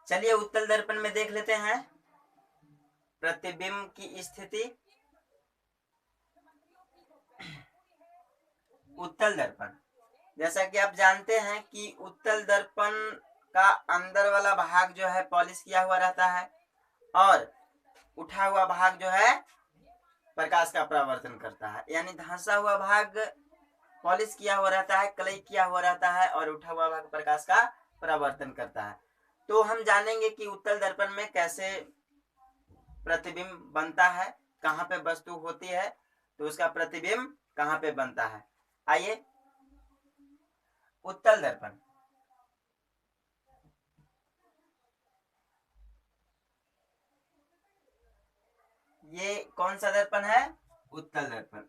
चलिए उत्तल दर्पण में देख लेते हैं प्रतिबिंब की स्थिति। उत्तल दर्पण, जैसा कि आप जानते हैं कि उत्तल दर्पण का अंदर वाला भाग जो है पॉलिश किया हुआ रहता है और उठा हुआ भाग जो है प्रकाश का परावर्तन करता है। यानी धंसा हुआ भाग पॉलिश किया हुआ रहता है, कलई किया हुआ रहता है और उठा हुआ भाग प्रकाश का परावर्तन करता है। तो हम जानेंगे कि उत्तल दर्पण में कैसे प्रतिबिंब बनता है, कहाँ पे वस्तु होती है तो उसका प्रतिबिंब कहाँ पे बनता है। आइए उत्तल दर्पण, ये कौन सा दर्पण है? उत्तल दर्पण।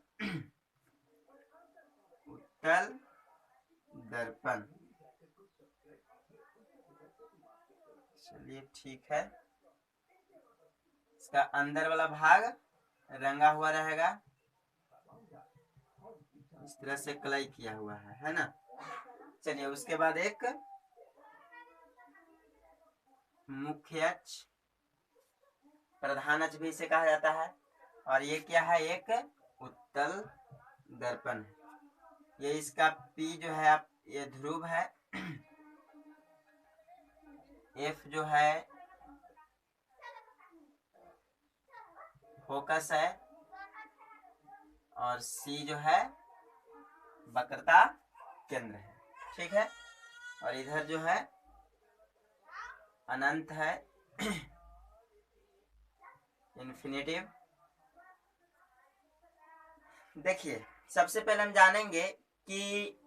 उत्तल दर्पण, चलिए ठीक है। इसका अंदर वाला भाग रंगा हुआ रहेगा, इस तरह से कलई किया हुआ है ना। चलिए उसके बाद एक मुख्य अक्ष, प्रधान अक्ष भी इसे कहा जाता है। और ये क्या है? एक उत्तल दर्पण है। ये इसका पी जो है आप, ये ध्रुव है, एफ जो है फोकस है और सी जो है वक्रता केंद्र है। ठीक है। और इधर जो है अनंत है, इन्फिनिटिव। देखिए सबसे पहले हम जानेंगे कि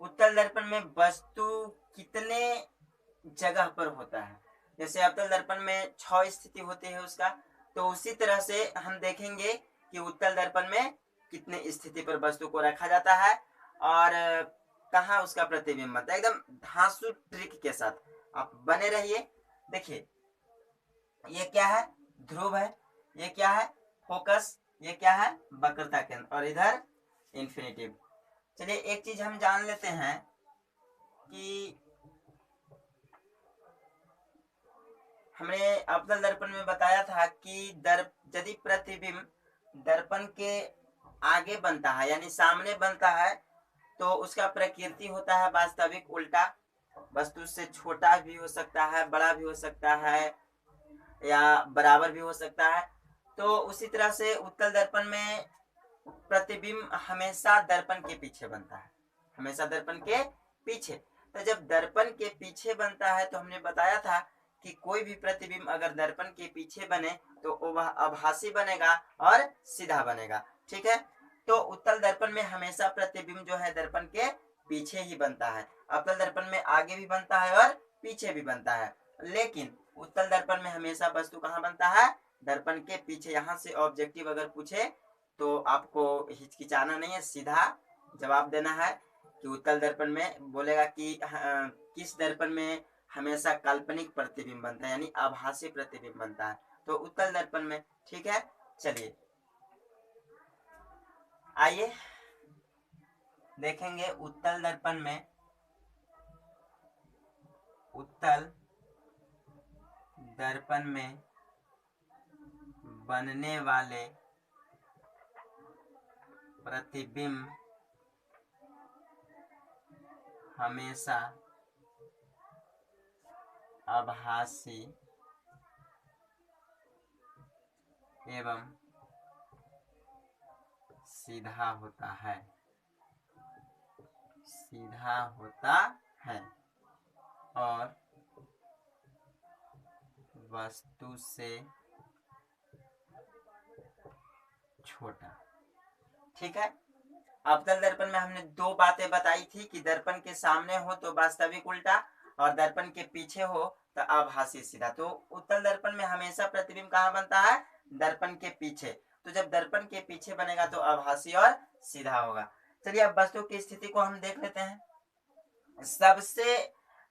उत्तल दर्पण में वस्तु कितने जगह पर होता है। जैसे अवतल दर्पण में 6 स्थिति होती है उसका, तो उसी तरह से हम देखेंगे कि उत्तल दर्पण में कितने स्थिति पर वस्तु को रखा जाता है और कहाँ उसका प्रतिबिंब बनता है। एकदम धांसू ट्रिक के साथ आप बने रहिए। देखिए ये क्या है? ध्रुव है। ये क्या है? फोकस। ये क्या है? वक्रता केंद्र। और इधर इन्फिनिटिव। चलिए एक चीज हम जान लेते हैं कि हमने अवतल दर्पण में बताया था कि यदि प्रतिबिंब दर्पण के आगे बनता है यानी सामने बनता है तो उसका प्रकृति होता है वास्तविक उल्टा। वस्तु से छोटा भी हो सकता है, बड़ा भी हो सकता है या बराबर भी हो सकता है। तो उसी तरह से उत्तल दर्पण में प्रतिबिंब हमेशा दर्पण के पीछे बनता है, हमेशा दर्पण के पीछे। तो जब दर्पण के पीछे बनता है तो हमने बताया था कि कोई भी प्रतिबिंब अगर दर्पण के पीछे बने तो वह आभासी बनेगा और सीधा बनेगा। ठीक है। तो उत्तल दर्पण में हमेशा प्रतिबिंब जो है दर्पण के पीछे ही बनता है। अवतल दर्पण में आगे भी बनता है और पीछे भी बनता है, लेकिन उत्तल दर्पण में हमेशा वस्तु कहाँ बनता है? दर्पण के पीछे। यहाँ से ऑब्जेक्टिव अगर पूछे तो आपको हिचकिचाना नहीं है, सीधा जवाब देना है कि उत्तल दर्पण में बोलेगा कि किस दर्पण में हमेशा काल्पनिक प्रतिबिंब बनता है यानी आभासी प्रतिबिंब बनता है, तो उत्तल दर्पण में। ठीक है। चलिए आइए देखेंगे उत्तल दर्पण में, उत्तल दर्पण में बनने वाले प्रतिबिंब हमेशा आभासी एवं सीधा होता है, सीधा होता है और वस्तु से छोटा। ठीक है। अवतल दर्पण में हमने 2 बातें बताई थी कि दर्पण के सामने हो तो वास्तविक उल्टा और दर्पण के पीछे हो तो आभासी सीधा। तो उत्तल दर्पण में हमेशा प्रतिबिंब कहाँ बनता है? दर्पण के पीछे। तो जब दर्पण के पीछे बनेगा तो आभासी और सीधा होगा। चलिए अब वस्तु की स्थिति को हम देख लेते हैं। सबसे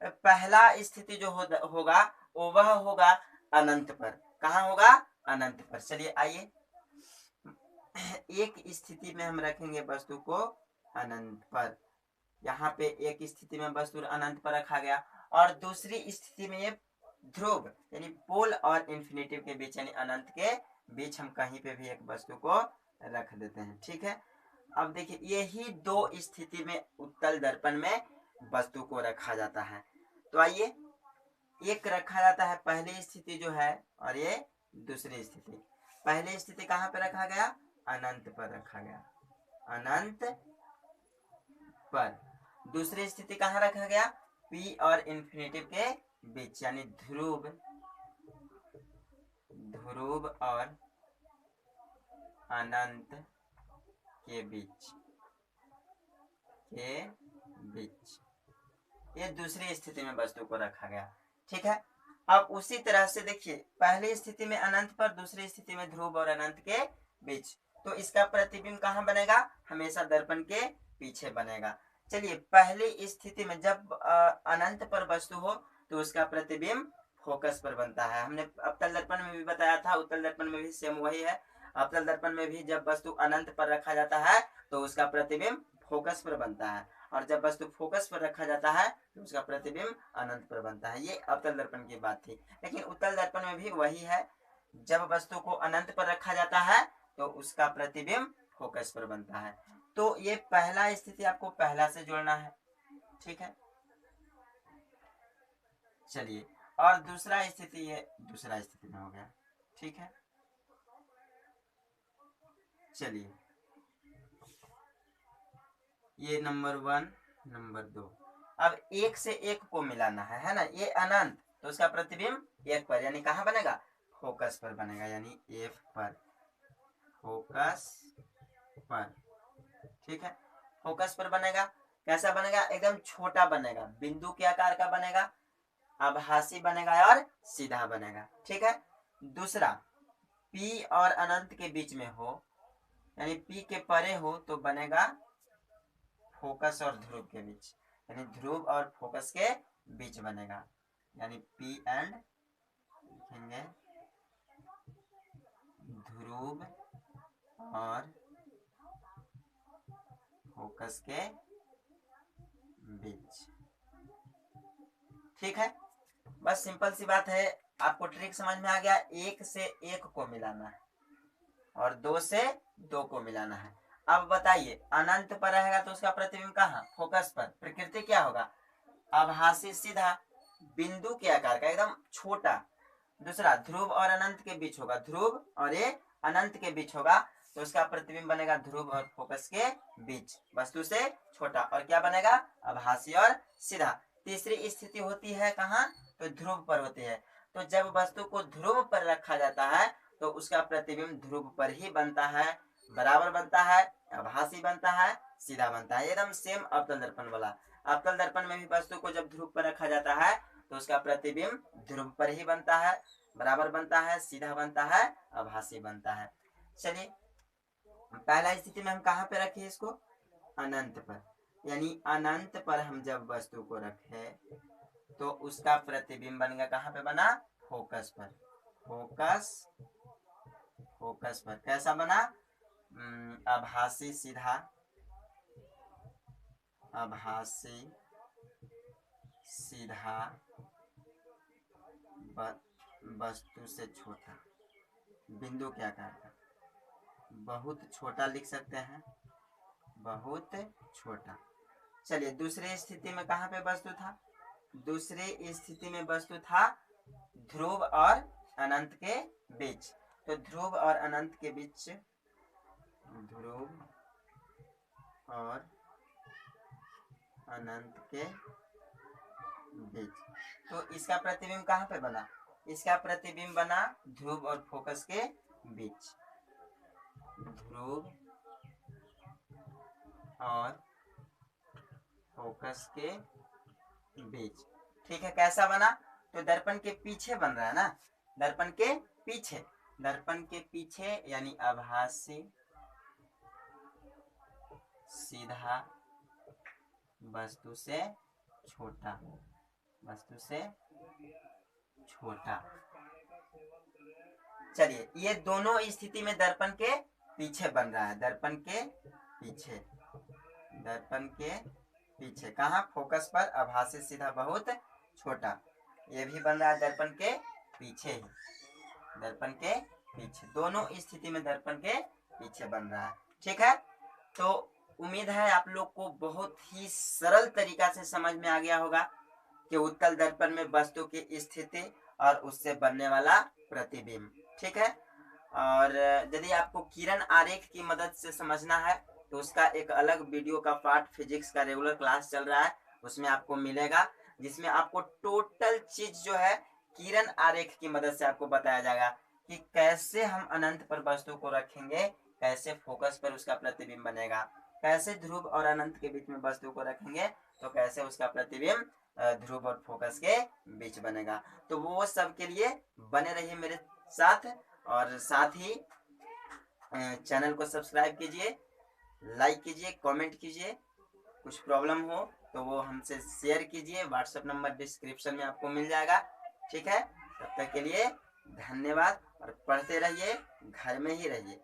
पहला स्थिति जो होगा वह होगा अनंत पर। कहाँ होगा? अनंत पर। चलिए आइए एक स्थिति में हम रखेंगे वस्तु को अनंत पर। यहाँ पे एक स्थिति में वस्तु अनंत पर रखा गया और दूसरी स्थिति में ये ध्रुव यानी पोल और इन्फिनेटिव के बीच यानी अनंत के बीच हम कहीं पे भी एक वस्तु को रख देते हैं। ठीक है, अब देखिए यही दो स्थिति में उत्तल दर्पण में वस्तु को रखा जाता है। तो आइए, एक रखा जाता है पहली स्थिति जो है, और ये दूसरी स्थिति। पहली स्थिति कहाँ पे रखा गया? अनंत पर रखा गया, अनंत पर। दूसरी स्थिति कहाँ रखा गया? P और इन्फिनेटिव के बीच यानी ध्रुव और अनंत के बीच ये दूसरी स्थिति में वस्तु को रखा गया। ठीक है, अब उसी तरह से देखिए पहली स्थिति में अनंत पर, दूसरी स्थिति में ध्रुव और अनंत के बीच। तो इसका प्रतिबिंब कहाँ बनेगा? हमेशा दर्पण के पीछे बनेगा। चलिए, पहली स्थिति में जब अनंत पर वस्तु हो तो उसका प्रतिबिंब फोकस पर बनता है। हमने अवतल दर्पण में भी बताया था, उत्तल दर्पण में भी सेम वही है। अवतल दर्पण में भी जब वस्तु अनंत पर रखा जाता है तो उसका प्रतिबिंब फोकस पर बनता है, और जब वस्तु फोकस पर रखा जाता है तो उसका प्रतिबिंब अनंत पर बनता है। ये अवतल दर्पण की बात थी। लेकिन उत्तल दर्पण में भी वही है, जब वस्तु को अनंत पर रखा जाता है तो उसका प्रतिबिंब फोकस पर बनता है। तो ये पहला स्थिति आपको पहला से जोड़ना है। ठीक है, चलिए, और दूसरा स्थिति ये दूसरा स्थिति में हो गया। ठीक है, चलिए, ये नंबर 1, नंबर 2। अब एक से एक को मिलाना है ना? ये अनंत, तो उसका प्रतिबिंब एक पर यानी कहाँ बनेगा? फोकस पर बनेगा, यानी F पर, फोकस पर। ठीक है, फोकस पर बनेगा। कैसा बनेगा? एकदम छोटा बनेगा, बिंदु के आकार का बनेगा, आभासी बनेगा और सीधा बनेगा। ठीक है, दूसरा P और अनंत के बीच में हो, यानी P के परे हो तो बनेगा फोकस और ध्रुव के बीच, यानी ध्रुव और फोकस के बीच बनेगा, यानी P एंड लिखेंगे ध्रुव और फोकस के बीच। ठीक है, बस सिंपल सी बात है। आपको ट्रिक समझ में आ गया? एक से एक को मिलाना है और दो से दो को मिलाना है। अब बताइए, अनंत पर रहेगा तो उसका प्रतिबिंब कहाँ? फोकस पर। प्रकृति क्या होगा? आभासी सीधा, बिंदु के आकार का, एकदम छोटा। दूसरा ध्रुव और अनंत के बीच होगा, ध्रुव और ये अनंत के बीच होगा तो उसका प्रतिबिंब बनेगा ध्रुव और फोकस के बीच, वस्तु से छोटा। और क्या बनेगा? आभासी और सीधा। तीसरी स्थिति होती है कहाँ? तो ध्रुव पर होती है। तो जब वस्तु को ध्रुव पर रखा जाता है तो उसका प्रतिबिंब ध्रुव पर ही बनता है, बराबर बनता है, आभासी बनता है, सीधा बनता है, एकदम सेम अवतल दर्पण वाला। अवतल दर्पण में भी वस्तु को जब ध्रुव पर रखा जाता है तो उसका प्रतिबिंब ध्रुव पर ही बनता है, बराबर बनता है, सीधा बनता है, आभासी बनता है। चलिए, पहला स्थिति में हम कहाँ पे रखे इसको? अनंत पर, यानी अनंत पर हम जब वस्तु को रखे तो उसका प्रतिबिंब बनेगा कहाँ पे बना? फोकस पर, फोकस पर। कैसा बना? आभासी सीधा, आभासी सीधा, वस्तु से छोटा, बिंदु के आकार का, बहुत छोटा लिख सकते हैं, बहुत छोटा। चलिए, दूसरी स्थिति में कहाँ पे वस्तु था? दूसरी स्थिति में वस्तु था ध्रुव और अनंत के बीच। तो ध्रुव और अनंत के बीच, ध्रुव और अनंत के बीच, तो इसका प्रतिबिंब कहाँ पे बना? इसका प्रतिबिंब बना ध्रुव और फोकस के बीच, ध्रुव और फोकस के बीच। ठीक है, कैसा बना? तो दर्पण के पीछे बन रहा है ना, दर्पण के पीछे, दर्पण के पीछे यानी आभासी सीधा, वस्तु से छोटा, वस्तु से छोटा। चलिए, ये दोनों स्थिति में दर्पण के पीछे बन रहा है, दर्पण के पीछे, दर्पण के पीछे कहाँ? फोकस पर, आभासी सीधा, बहुत छोटा। ये भी बन रहा है दर्पण के पीछे ही, दर्पण के पीछे, दोनों स्थिति में दर्पण के पीछे बन रहा है। ठीक है, तो उम्मीद है आप लोग को बहुत ही सरल तरीका से समझ में आ गया होगा कि उत्तल दर्पण में वस्तु की स्थिति और उससे बनने वाला प्रतिबिंब। ठीक है, और यदि आपको किरण आरेख की मदद से समझना है तो उसका एक अलग वीडियो का पार्ट फिजिक्स का रेगुलर क्लास चल रहा है, उसमें आपको मिलेगा, जिसमें आपको टोटल चीज जो है किरण आरेख की मदद से आपको बताया जाएगा कि कैसे हम अनंत पर वस्तु को रखेंगे, कैसे फोकस पर उसका प्रतिबिंब बनेगा, कैसे ध्रुव और अनंत के बीच में वस्तु को रखेंगे तो कैसे उसका प्रतिबिंब ध्रुव और फोकस के बीच बनेगा। तो वो सब के लिए बने रहिए मेरे साथ, और साथ ही चैनल को सब्सक्राइब कीजिए, लाइक कीजिए, कमेंट कीजिए, कुछ प्रॉब्लम हो तो वो हमसे शेयर कीजिए, व्हाट्सएप नंबर डिस्क्रिप्शन में आपको मिल जाएगा। ठीक है, तब तक के लिए धन्यवाद, और पढ़ते रहिए, घर में ही रहिए।